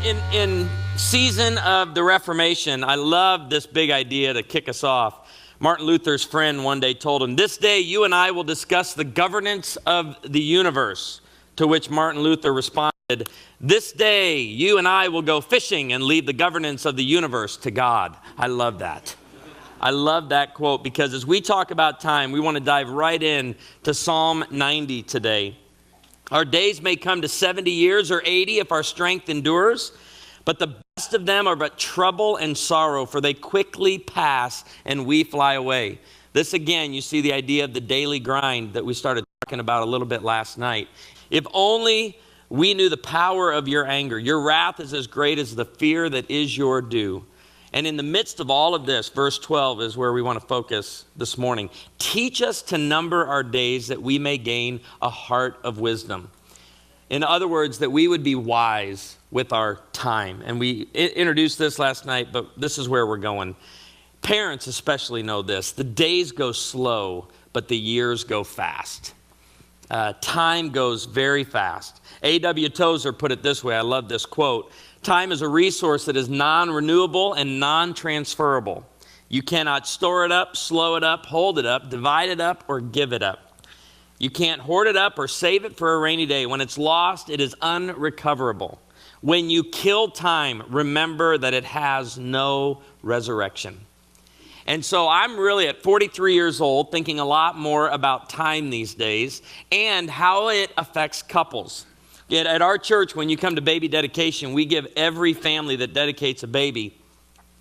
in season of the Reformation, I love this big idea to kick us off. Martin Luther's friend one day told him, "This day you and I will discuss the governance of the universe." To which Martin Luther responded, "This day you and I will go fishing and leave the governance of the universe to God." I love that. I love that quote because as we talk about time, we want to dive right in to Psalm 90 today. Our days may come to 70 years or 80 if our strength endures, but the best of them are but trouble and sorrow, for they quickly pass and we fly away. This again, you see the idea of the daily grind that we started talking about a little bit last night. If only we knew the power of your anger. Your wrath is as great as the fear that is your due. And in the midst of all of this, verse 12 is where we want to focus this morning. Teach us to number our days that we may gain a heart of wisdom. In other words, that we would be wise with our time. And we introduced this last night, but this is where we're going. Parents especially know this. The days go slow, but the years go fast. Time goes very fast. A.W. Tozer put it this way. I love this quote. Time is a resource that is non-renewable and non-transferable. You cannot store it up, slow it up, hold it up, divide it up, or give it up. You can't hoard it up or save it for a rainy day. When it's lost, it is unrecoverable. When you kill time, remember that it has no resurrection. And so I'm really at 43 years old thinking a lot more about time these days and how it affects couples. Yet at our church, when you come to baby dedication, we give every family that dedicates a baby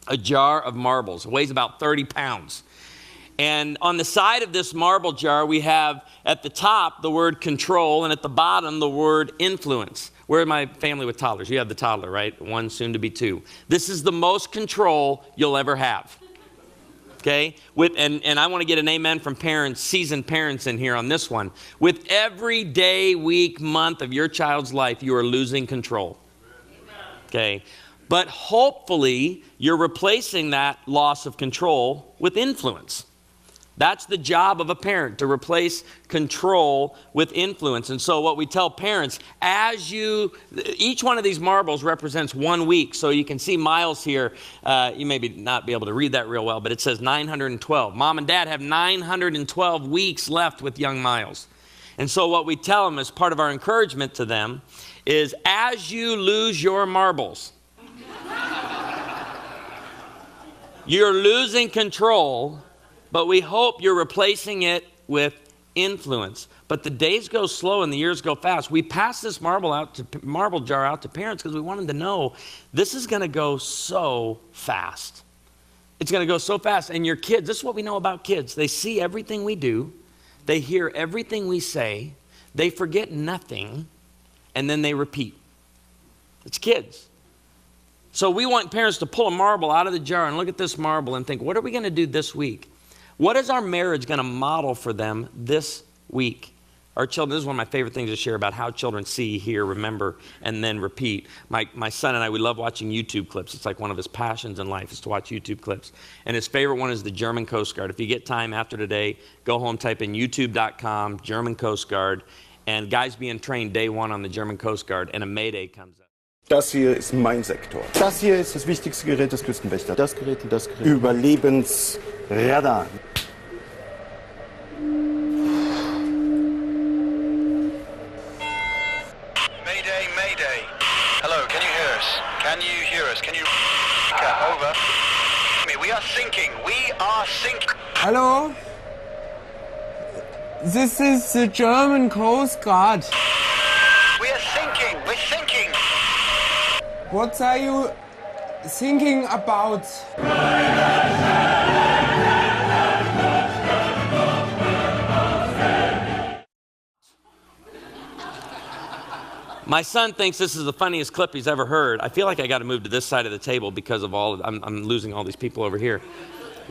a jar of marbles. It weighs about 30 pounds. And on the side of this marble jar, we have at the top the word control and at the bottom the word influence. Where are my family with toddlers? You have the toddler, right? 1, soon to be 2. This is the most control you'll ever have. Okay? And I want to get an amen from parents, seasoned parents in here on this one. With every day, week, month of your child's life, you are losing control. Okay? But hopefully, you're replacing that loss of control with influence. That's the job of a parent, to replace control with influence. And so what we tell parents, each one of these marbles represents 1 week. So you can see miles here. You maybe not be able to read that real well, but it says 912. Mom and dad have 912 weeks left with young Miles. And so what we tell them as part of our encouragement to them is as you lose your marbles, you're losing control, but we hope you're replacing it with influence. But the days go slow and the years go fast. We pass this marble jar out to parents because we want them to know this is going to go so fast. It's going to go so fast. And your kids, this is what we know about kids. They see everything we do. They hear everything we say. They forget nothing. And then they repeat. It's kids. So we want parents to pull a marble out of the jar and look at this marble and think, what are we going to do this week? What is our marriage going to model for them this week? Our children, this is one of my favorite things to share about how children see, hear, remember, and then repeat. My son and I, we love watching YouTube clips. It's like one of his passions in life is to watch YouTube clips. And his favorite one is the German Coast Guard. If you get time after today, go home, type in youtube.com, German Coast Guard, and guys being trained day 1 on the German Coast Guard, and a Mayday comes up. Das hier ist mein Sektor. Das hier ist das wichtigste Gerät des Küstenwächters. Das Gerät und das Gerät. Überlebensradar. Mayday, Mayday. Hello, can you hear us? Can you hear us? Can you... Over. We are sinking. We are sinking. Hello? This is the German Coast Guard. We are sinking. We're sinking. What are you thinking about? My son thinks this is the funniest clip he's ever heard. I feel like I got to move to this side of the table because of I'm losing all these people over here.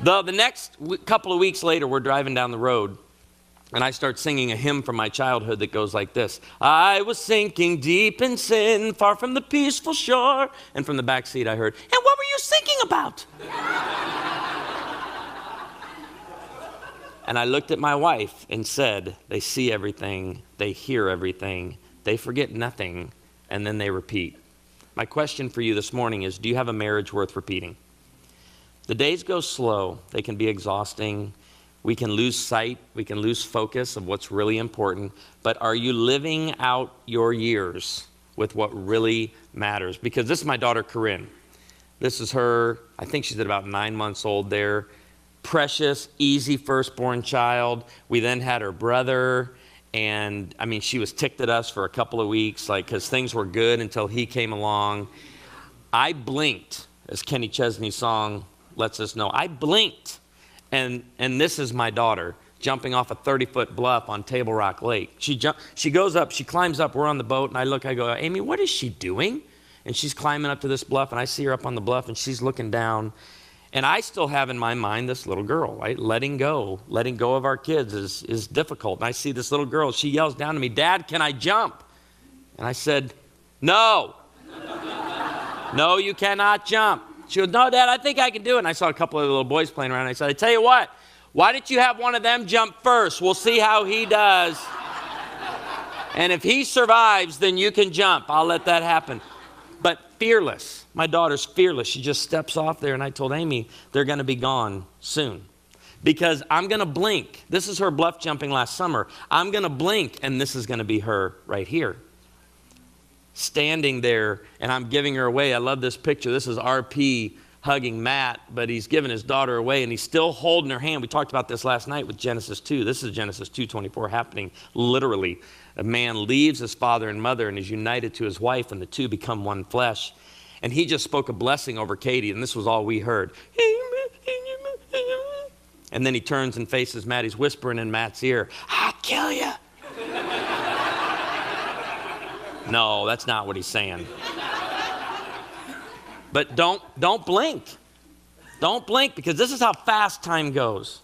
The next couple of weeks later, we're driving down the road, and I start singing a hymn from my childhood that goes like this. I was sinking deep in sin, far from the peaceful shore. And from the back seat I heard, and what were you singing about? And I looked at my wife and said, they see everything, they hear everything, they forget nothing, and then they repeat. My question for you this morning is, do you have a marriage worth repeating? The days go slow. They can be exhausting. We can lose sight. We can lose focus of what's really important. But are you living out your years with what really matters? Because this is my daughter, Corinne. This is her. I think she's at about 9 months old there. Precious, easy firstborn child. We then had her brother. And I mean, she was ticked at us for a couple of weeks, because things were good until he came along. I blinked, as Kenny Chesney's song lets us know. I blinked. And this is my daughter jumping off a 30-foot bluff on Table Rock Lake. She goes up, she climbs up, we're on the boat, and I go, Amy, what is she doing? And she's climbing up to this bluff, and I see her up on the bluff, and she's looking down. And I still have in my mind this little girl, right? Letting go of our kids is difficult. And I see this little girl, she yells down to me, Dad, can I jump? And I said, no. No, you cannot jump. She goes, no, Dad, I think I can do it. And I saw a couple of little boys playing around. I said, I tell you what, why don't you have one of them jump first? We'll see how he does. And if he survives, then you can jump. I'll let that happen. But fearless. My daughter's fearless. She just steps off there. And I told Amy, they're going to be gone soon. Because I'm going to blink. This is her bluff jumping last summer. I'm going to blink, and this is going to be her right here. Standing there, and I'm giving her away. I love this picture. This is RP hugging Matt, but he's giving his daughter away, and he's still holding her hand. We talked about this last night with Genesis 2. This is Genesis 2:24 happening literally. A man leaves his father and mother and is united to his wife, and the two become one flesh. And he just spoke a blessing over Katie, and this was all we heard. And then he turns and faces Matt. He's whispering in Matt's ear, I'll kill you. No, that's not what he's saying. But don't blink. Don't blink, because this is how fast time goes.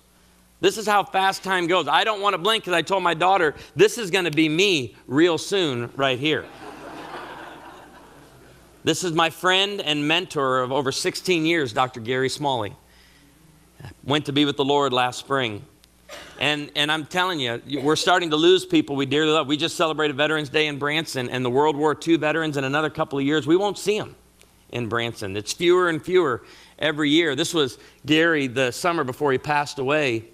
This is how fast time goes. I don't want to blink because I told my daughter, this is going to be me real soon right here. This is my friend and mentor of over 16 years, Dr. Gary Smalley. Went to be with the Lord last spring. And I'm telling you, we're starting to lose people we dearly love. We just celebrated Veterans Day in Branson, and the World War II veterans in another couple of years, we won't see them in Branson. It's fewer and fewer every year. This was Gary the summer before he passed away,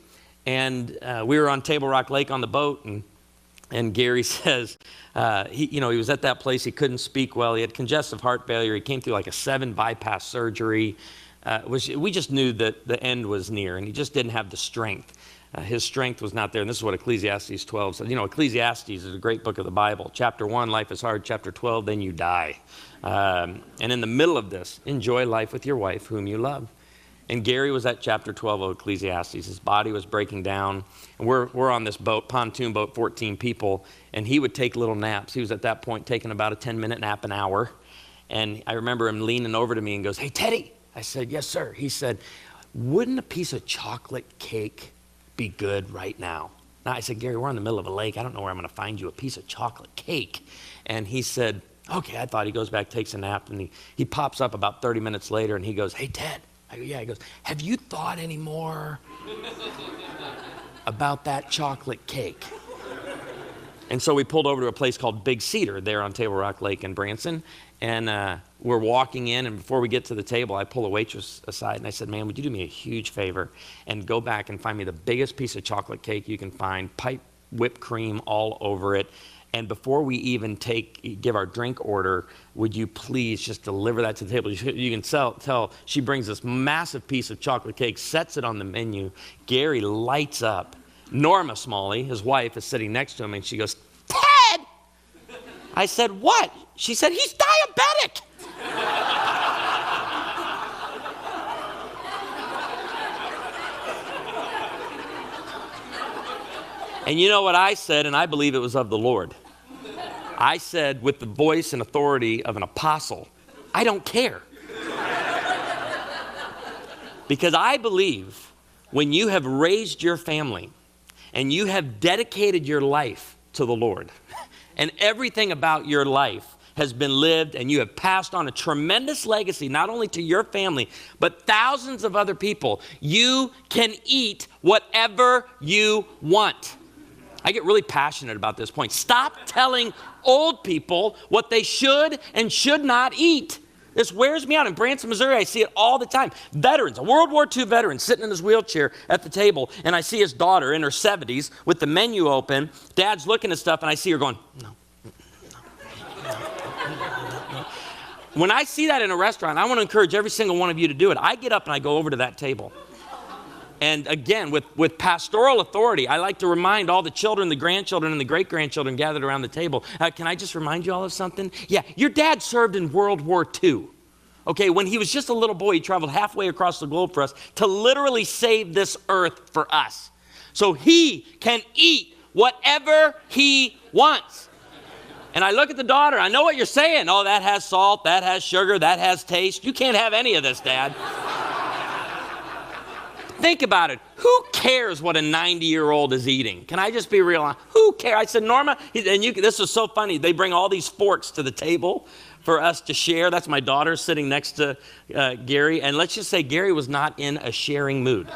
and we were on Table Rock Lake on the boat, and Gary says, he was at that place, he couldn't speak well, he had congestive heart failure, he came through like a 7 bypass surgery. We just knew that the end was near, and he just didn't have the strength. His strength was not there. And this is what Ecclesiastes 12 says. Ecclesiastes is a great book of the Bible. Chapter 1, life is hard. Chapter 12, then you die. And in the middle of this, enjoy life with your wife, whom you love. And Gary was at chapter 12 of Ecclesiastes. His body was breaking down. And we're on this boat, pontoon boat, 14 people. And he would take little naps. He was at that point taking about a 10-minute nap an hour. And I remember him leaning over to me and goes, hey, Teddy. I said, yes, sir. He said, wouldn't a piece of chocolate cake be good right now? Now I said, Gary, we're in the middle of a lake. I don't know where I'm going to find you a piece of chocolate cake. And he said, okay. I thought. He goes back, takes a nap, and he pops up about 30 minutes later, and he goes, hey, Ted. I go, yeah. He goes, have you thought any more about that chocolate cake? And so we pulled over to a place called Big Cedar there on Table Rock Lake in Branson. And we're walking in, and before we get to the table, I pull a waitress aside, and I said, man, would you do me a huge favor and go back and find me the biggest piece of chocolate cake you can find, pipe whipped cream all over it, and before we even give our drink order, would you please just deliver that to the table? You can tell she brings this massive piece of chocolate cake, sets it on the menu. Gary lights up. Norma Smalley, his wife, is sitting next to him, and she goes, Ted! I said, what? She said, he's diabetic. And you know what I said, and I believe it was of the Lord. I said, with the voice and authority of an apostle, I don't care. Because I believe when you have raised your family and you have dedicated your life to the Lord, and everything about your life has been lived, and you have passed on a tremendous legacy, not only to your family, but thousands of other people, you can eat whatever you want. I get really passionate about this point. Stop telling old people what they should and should not eat. This wears me out. In Branson, Missouri, I see it all the time. Veterans, a World War II veteran sitting in his wheelchair at the table, and I see his daughter in her 70s with the menu open. Dad's looking at stuff, and I see her going, no. When I see that in a restaurant, I want to encourage every single one of you to do it. I get up and I go over to that table. And again, with pastoral authority, I like to remind all the children, the grandchildren, and the great-grandchildren gathered around the table. Can I just remind you all of something? Yeah, your dad served in World War II. Okay, when he was just a little boy, he traveled halfway across the globe for us to literally save this earth for us. So he can eat whatever he wants. And I look at the daughter, I know what you're saying. Oh, that has salt, that has sugar, that has taste. You can't have any of this, Dad. Think about it. Who cares what a 90-year-old is eating? Can I just be real? Who cares? I said, Norma, this is so funny. They bring all these forks to the table for us to share. That's my daughter sitting next to Gary. And let's just say Gary was not in a sharing mood.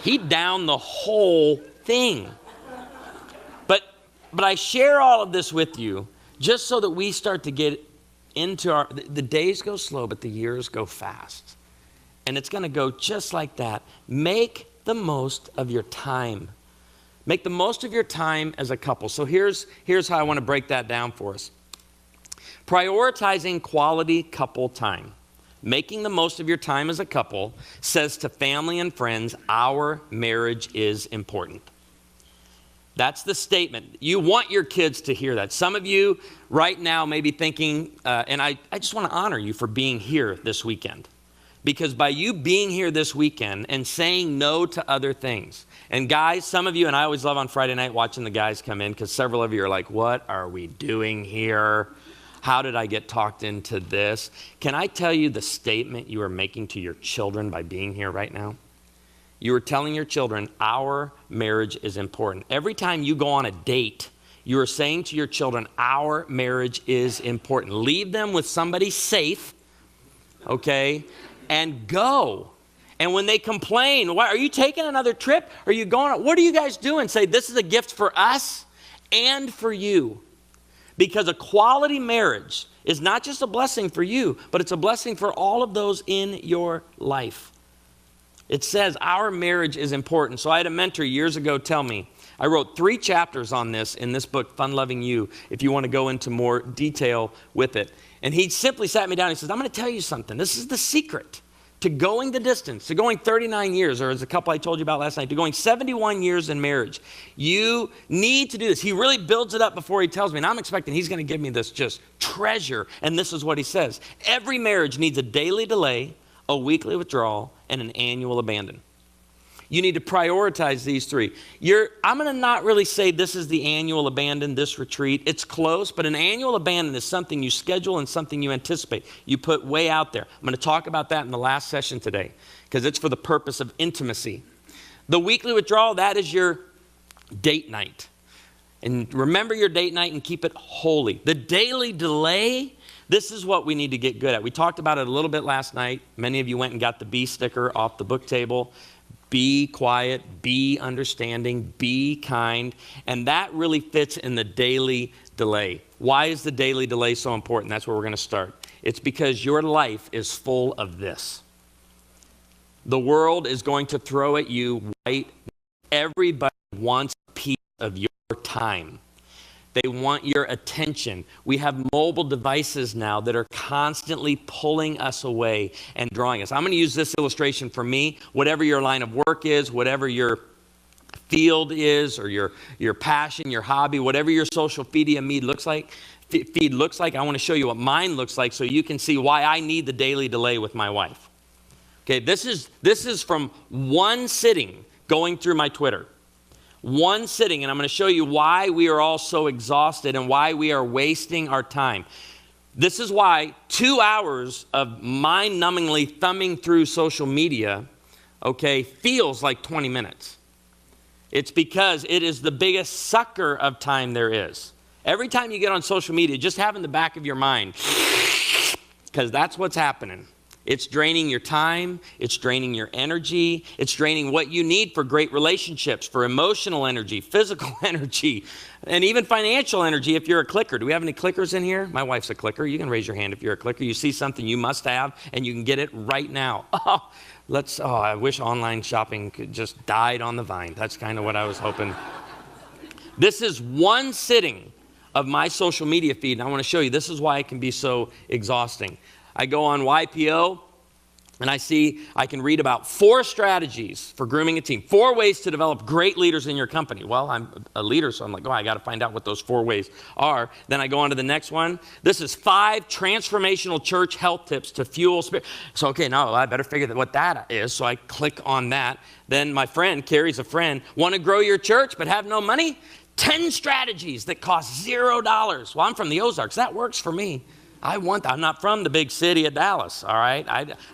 He downed the whole thing. But I share all of this with you just so that we start to get into the days go slow, but the years go fast. And it's going to go just like that. Make the most of your time. Make the most of your time as a couple. So here's how I want to break that down for us. Prioritizing quality couple time. Making the most of your time as a couple says to family and friends, our marriage is important. That's the statement. You want your kids to hear that. Some of you right now may be thinking, and I just want to honor you for being here this weekend. Because by you being here this weekend and saying no to other things, and guys, some of you, and I always love on Friday night watching the guys come in, because several of you are like, what are we doing here? How did I get talked into this? Can I tell you the statement you are making to your children by being here right now? You are telling your children, our marriage is important. Every time you go on a date, you are saying to your children, our marriage is important. Leave them with somebody safe, okay, and go. And when they complain, why, are you taking another trip? Are you going, what are you guys doing? Say, this is a gift for us and for you. Because a quality marriage is not just a blessing for you, but it's a blessing for all of those in your life. It says our marriage is important. So I had a mentor years ago tell me, I wrote 3 chapters on this in this book, Fun Loving You, if you want to go into more detail with it. And he simply sat me down and he says, I'm going to tell you something. This is the secret to going the distance, to going 39 years, or as a couple I told you about last night, to going 71 years in marriage. You need to do this. He really builds it up before he tells me, and I'm expecting he's going to give me this just treasure. And this is what he says. Every marriage needs a daily delay, a weekly withdrawal, and an annual abandon. You need to prioritize these 3. I'm going to not really say this is the annual abandon, this retreat. It's close, but an annual abandon is something you schedule and something you anticipate. You put way out there. I'm going to talk about that in the last session today because it's for the purpose of intimacy. The weekly withdrawal, that is your date night. And remember your date night and keep it holy. The daily delay, this is what we need to get good at. We talked about it a little bit last night. Many of you went and got the B sticker off the book table. Be quiet, be understanding, be kind. And that really fits in the daily delay. Why is the daily delay so important? That's where we're going to start. It's because your life is full of this. The world is going to throw at you right now. Everybody wants a piece of your time. They want your attention. We have mobile devices now that are constantly pulling us away and drawing us. I'm going to use this illustration for me. Whatever your line of work is, whatever your field is, or your passion, your hobby, whatever your social media feed looks like, I want to show you what mine looks like so you can see why I need the daily delay with my wife. Okay, this is from one sitting going through my Twitter. One sitting, and I'm going to show you why we are all so exhausted and why we are wasting our time. This is why 2 hours of mind-numbingly thumbing through social media, okay, feels like 20 minutes. It's because it is the biggest sucker of time there is. Every time you get on social media, just have in the back of your mind, because that's what's happening. It's draining your time. It's draining your energy. It's draining what you need for great relationships, for emotional energy, physical energy, and even financial energy if you're a clicker. Do we have any clickers in here? My wife's a clicker. You can raise your hand if you're a clicker. You see something you must have, and you can get it right now. I wish online shopping could just died on the vine. That's kind of what I was hoping. This is one sitting of my social media feed, and I want to show you. This is why it can be so exhausting. I go on YPO, and I can read about 4 strategies for grooming a team, 4 ways to develop great leaders in your company. Well, I'm a leader, so I'm like, I got to find out what those 4 ways are. Then I go on to the next one. This is 5 transformational church health tips to fuel spirit. So, okay, now I better figure out what that is. So I click on that. Then my friend, Carrie's a friend, want to grow your church but have no money? 10 strategies that cost $0. Well, I'm from the Ozarks. That works for me. I'm not from the big city of Dallas, all right?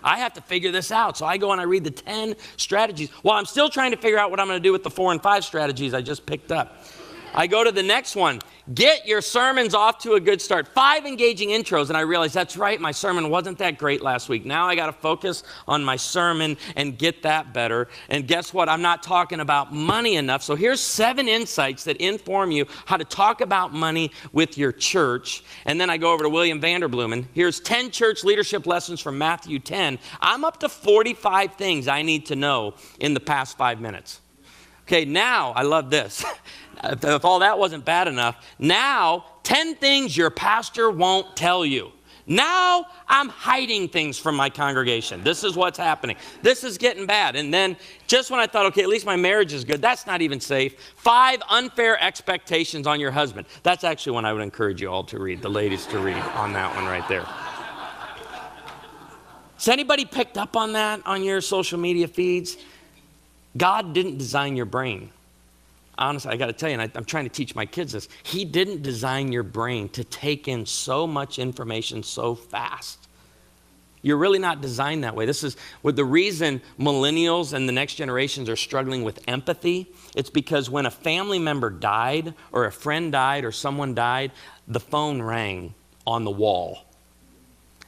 I have to figure this out. So I go and I read the 10 strategies. Well, I'm still trying to figure out what I'm going to do with the 4 and 5 strategies I just picked up. I go to the next one. Get your sermons off to a good start. 5 engaging intros, and I realized that's right, my sermon wasn't that great last week. Now I got to focus on my sermon and get that better. And guess what? I'm not talking about money enough. So here's 7 insights that inform you how to talk about money with your church. And then I go over to William Vanderbloemen. Here's 10 church leadership lessons from Matthew 10. I'm up to 45 things I need to know in the past 5 minutes. Okay, now I love this. If all that wasn't bad enough, now 10 things your pastor won't tell you. Now I'm hiding things from my congregation. This is what's happening. This is getting bad. And then just when I thought, okay, at least my marriage is good, that's not even safe. 5 unfair expectations on your husband. That's actually one I would encourage you all to read, the ladies to read on that one right there. Has anybody picked up on that on your social media feeds? God didn't design your brain. Honestly, I got to tell you, and I'm trying to teach my kids this. He didn't design your brain to take in so much information so fast. You're really not designed that way. This is the reason millennials and the next generations are struggling with empathy. It's because when a family member died or a friend died or someone died, the phone rang on the wall.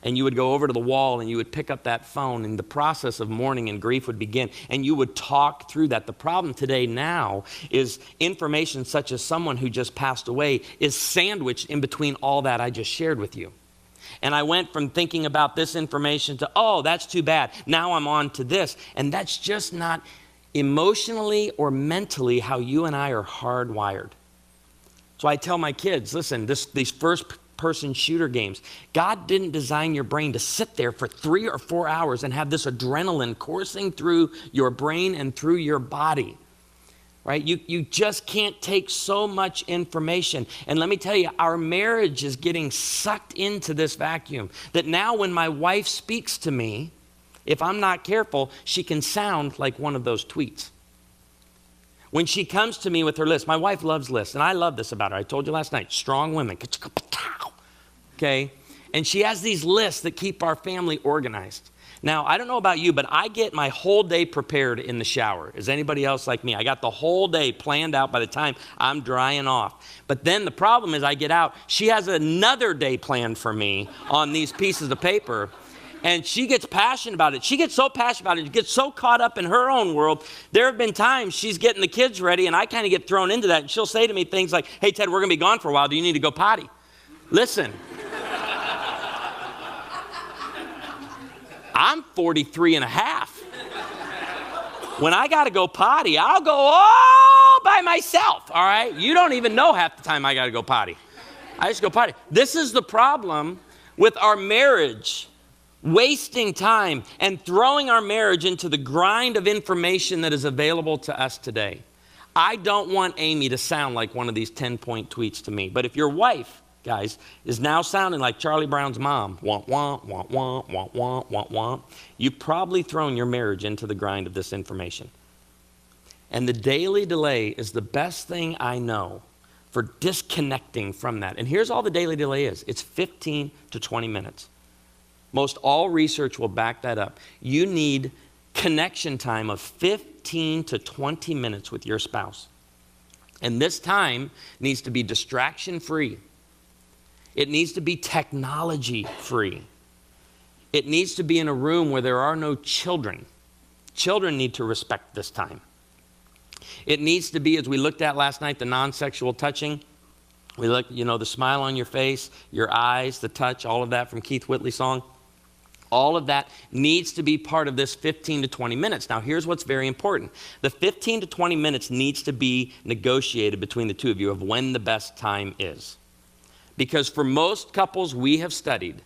And you would go over to the wall and you would pick up that phone and the process of mourning and grief would begin. And you would talk through that. The problem today now is information such as someone who just passed away is sandwiched in between all that I just shared with you. And I went from thinking about this information to, oh, that's too bad. Now I'm on to this. And that's just not emotionally or mentally how you and I are hardwired. So I tell my kids, listen, these first-person shooter games, God didn't design your brain to sit there for 3 or 4 hours and have this adrenaline coursing through your brain and through your body, right? You just can't take so much information. And let me tell you, our marriage is getting sucked into this vacuum that now when my wife speaks to me, if I'm not careful, she can sound like one of those tweets. When she comes to me with her list, my wife loves lists, and I love this about her. I told you last night, strong women. Okay? And she has these lists that keep our family organized. Now, I don't know about you, but I get my whole day prepared in the shower. Is anybody else like me? I got the whole day planned out by the time I'm drying off. But then the problem is I get out. She has another day planned for me on these pieces of paper. And she gets passionate about it. She gets so passionate about it. She gets so caught up in her own world. There have been times she's getting the kids ready, and I kind of get thrown into that. And she'll say to me things like, hey, Ted, we're going to be gone for a while. Do you need to go potty? Listen. I'm 43 and a half. When I got to go potty, I'll go all by myself, all right? You don't even know half the time I got to go potty. I just go potty. This is the problem with our marriage. Wasting time and throwing our marriage into the grind of information that is available to us today. I don't want Amy to sound like one of these 10-point tweets to me. But if your wife, guys, is now sounding like Charlie Brown's mom, womp, womp, womp, womp, womp, womp, womp, womp, you've probably thrown your marriage into the grind of this information. And the daily delay is the best thing I know for disconnecting from that. And here's all the daily delay is. It's 15 to 20 minutes. Most all research will back that up. You need connection time of 15 to 20 minutes with your spouse. And this time needs to be distraction-free. It needs to be technology-free. It needs to be in a room where there are no children. Children need to respect this time. It needs to be, as we looked at last night, the non-sexual touching. We look, the smile on your face, your eyes, the touch, all of that from Keith Whitley's song. All of that needs to be part of this 15 to 20 minutes. Now, here's what's very important. The 15 to 20 minutes needs to be negotiated between the two of you of when the best time is. Because for most couples we have studied,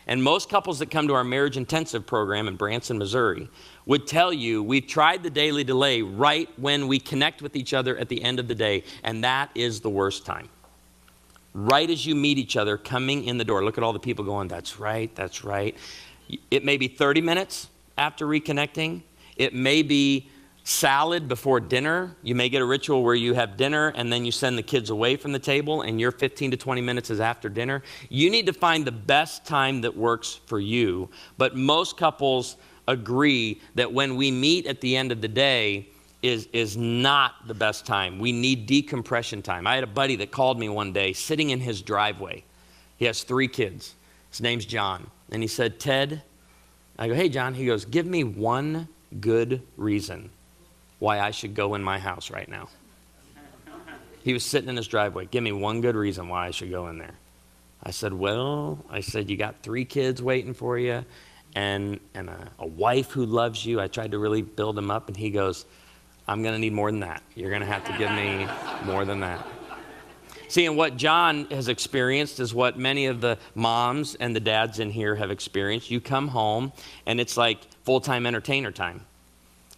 and most couples that come to our marriage intensive program in Branson, Missouri, would tell you we've tried the daily delay right when we connect with each other at the end of the day, and that is the worst time. Right as you meet each other coming in the door. Look at all the people going, that's right, that's right. It may be 30 minutes after reconnecting. It may be salad before dinner. You may get a ritual where you have dinner and then you send the kids away from the table and your 15 to 20 minutes is after dinner. You need to find the best time that works for you. But most couples agree that when we meet at the end of the day is not the best time. We need decompression time. I had a buddy that called me one day sitting in his driveway. He has 3 kids. His name's John. And he said, Ted, I go, hey, John. He goes, give me one good reason why I should go in my house right now. He was sitting in his driveway. Give me one good reason why I should go in there. I said, you got 3 kids waiting for you and a wife who loves you. I tried to really build him up. And he goes, I'm going to need more than that. You're going to have to give me more than that. See, and what John has experienced is what many of the moms and the dads in here have experienced. You come home, and it's like full-time entertainer time.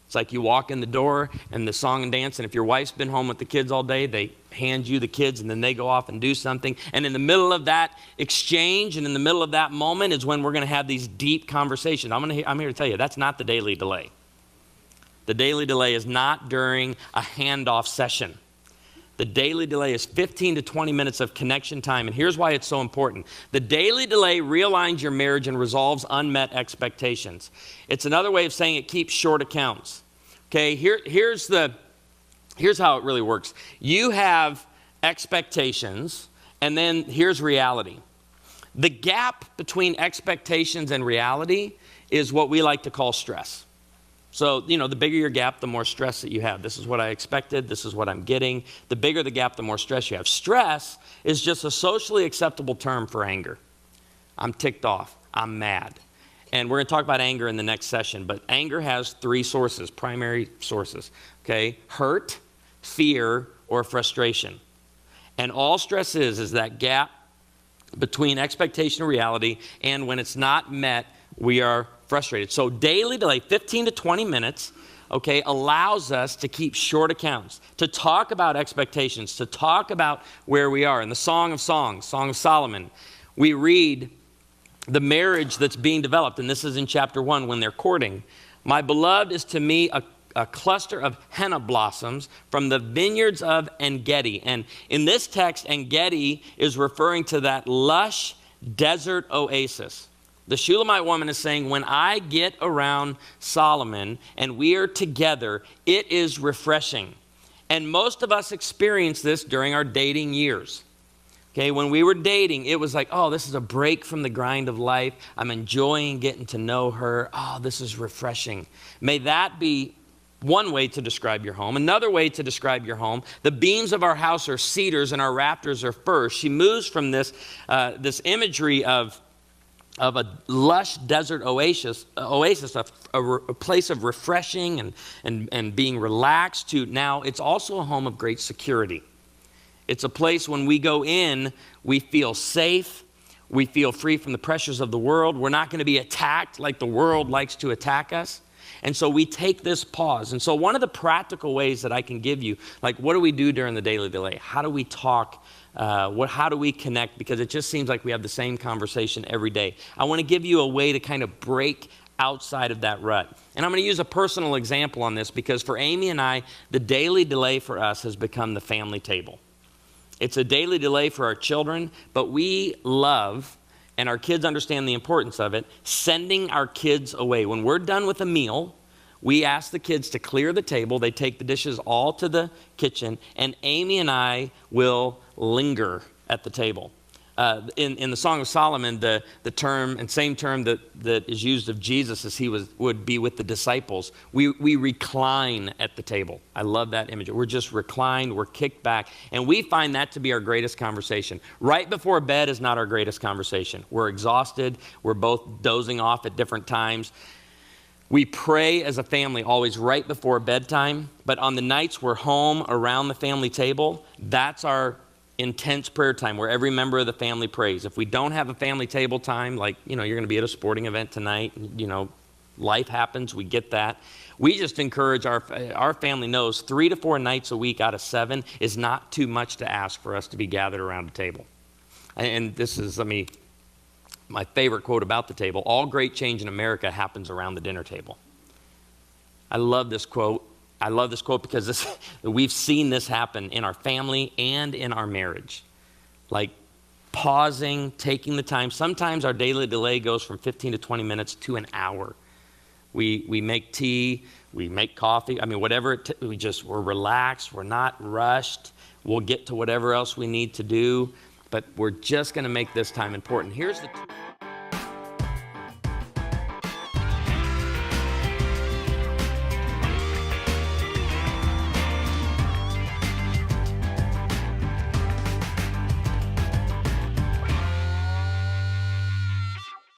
It's like you walk in the door, and the song and dance, and if your wife's been home with the kids all day, they hand you the kids, and then they go off and do something. And in the middle of that exchange and in the middle of that moment is when we're going to have these deep conversations. I'm here to tell you, that's not the daily delay. The daily delay is not during a handoff session. The daily delay is 15 to 20 minutes of connection time, and here's why it's so important. The daily delay realigns your marriage and resolves unmet expectations. It's another way of saying it keeps short accounts. Okay, here's how it really works. You have expectations, and then here's reality. The gap between expectations and reality is what we like to call stress. So, the bigger your gap, the more stress that you have. This is what I expected. This is what I'm getting. The bigger the gap, the more stress you have. Stress is just a socially acceptable term for anger. I'm ticked off. I'm mad. And we're going to talk about anger in the next session. But anger has 3 sources, primary sources. Okay? Hurt, fear, or frustration. And all stress is that gap between expectation and reality. And when it's not met, we are frustrated. So daily delay, 15 to 20 minutes, okay, allows us to keep short accounts, to talk about expectations, to talk about where we are. In the Song of Songs, Song of Solomon, we read the marriage that's being developed, and this is in chapter 1 when they're courting. My beloved is to me a cluster of henna blossoms from the vineyards of En-Gedi. And in this text, En-Gedi is referring to that lush desert oasis. The Shulamite woman is saying, when I get around Solomon and we are together, it is refreshing. And most of us experience this during our dating years. Okay, when we were dating, it was like, oh, this is a break from the grind of life. I'm enjoying getting to know her. Oh, this is refreshing. May that be one way to describe your home. Another way to describe your home, the beams of our house are cedars and our rafters are firs. She moves from this imagery of a lush desert oasis, a place of refreshing and being relaxed, to now it's also a home of great security. It's a place when we go in, we feel safe, we feel free from the pressures of the world. We're not going to be attacked like the world likes to attack us. And so we take this pause. And so one of the practical ways that I can give you, like what do we do during the daily delay? How do we talk? How do we connect? Because it just seems like we have the same conversation every day. I want to give you a way to kind of break outside of that rut. And I'm going to use a personal example on this because for Amy and I, the daily delay for us has become the family table. It's a daily delay for our children, but we love, and our kids understand the importance of it, sending our kids away. When we're done with a meal, we ask the kids to clear the table. They take the dishes all to the kitchen, and Amy and I will linger at the table. In the Song of Solomon, the term, and same term that is used of Jesus as he would be with the disciples, we recline at the table. I love that image. We're just reclined, we're kicked back, and we find that to be our greatest conversation. Right before bed is not our greatest conversation. We're exhausted, we're both dozing off at different times. We pray as a family always right before bedtime, but on the nights we're home around the family table, that's our intense prayer time where every member of the family prays. If we don't have a family table time, like, you're going to be at a sporting event tonight, life happens, we get that. We just encourage our family knows 3 to 4 nights a week out of 7 is not too much to ask for us to be gathered around a table. And this is, my favorite quote about the table: all great change in America happens around the dinner table. I love this quote. I love this quote because we've seen this happen in our family and in our marriage. Like pausing, taking the time. Sometimes our daily delay goes from 15 to 20 minutes to an hour. We make tea, we make coffee. Whatever, we're relaxed, we're not rushed. We'll get to whatever else we need to do, but we're just going to make this time important. Here's the